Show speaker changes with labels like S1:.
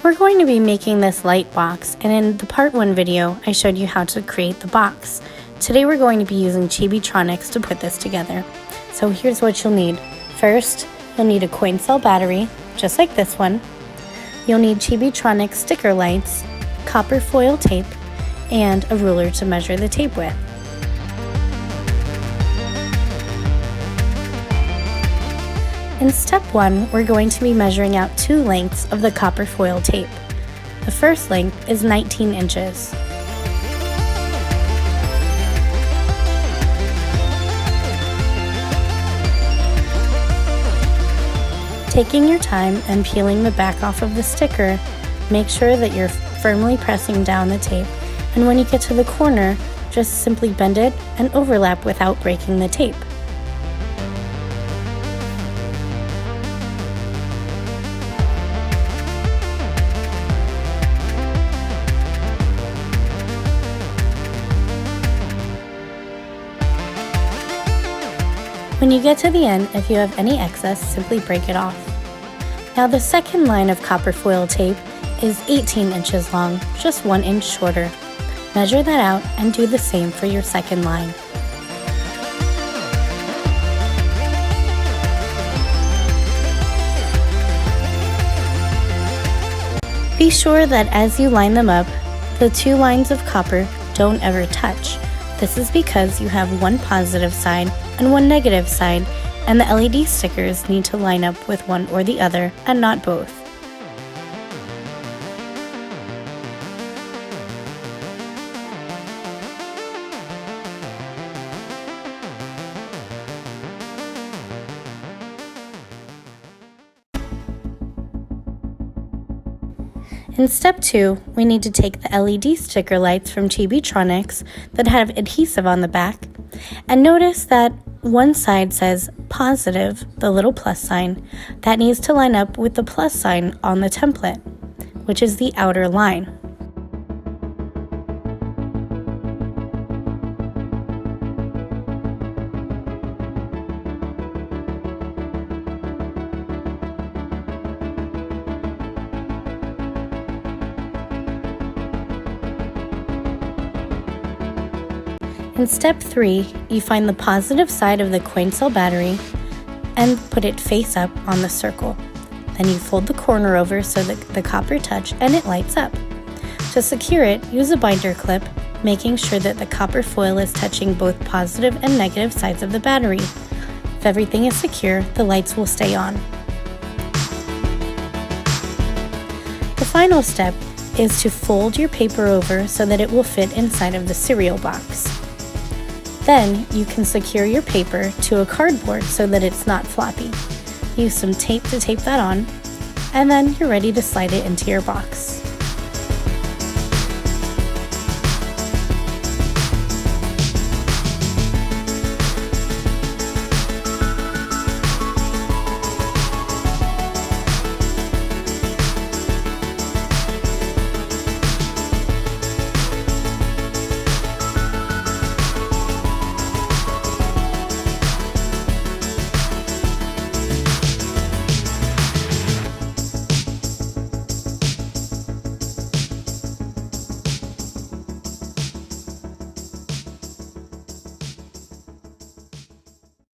S1: We're going to be making this light box, and in the part 1 video, I showed you how to create the box. Today we're going to be using Chibitronics to put this together. So here's what you'll need. First, you'll need a coin cell battery, just like this one. You'll need Chibitronics sticker lights, copper foil tape, and a ruler to measure the tape with. In step 1, we're going to be measuring out 2 lengths of the copper foil tape. The first length is 19 inches. Taking your time and peeling the back off of the sticker, make sure that you're firmly pressing down the tape, and when you get to the corner, just simply bend it and overlap without breaking the tape. When you get to the end, if you have any excess, simply break it off. Now the second line of copper foil tape is 18 inches long, just 1 inch shorter. Measure that out and do the same for your second line. Be sure that as you line them up, the 2 lines of copper don't ever touch. This is because you have one positive side and one negative side, and the LED stickers need to line up with one or the other and not both. In step 2, we need to take the LED sticker lights from Chibitronics that have adhesive on the back, and notice that one side says positive, the little plus sign, that needs to line up with the plus sign on the template, which is the outer line. In step 3, you find the positive side of the coin cell battery and put it face up on the circle. Then you fold the corner over so that the copper touch and it lights up. To secure it, use a binder clip, making sure that the copper foil is touching both positive and negative sides of the battery. If everything is secure, the lights will stay on. The final step is to fold your paper over so that it will fit inside of the cereal box. Then you can secure your paper to a cardboard so that it's not floppy. Use some tape to tape that on, and then you're ready to slide it into your box.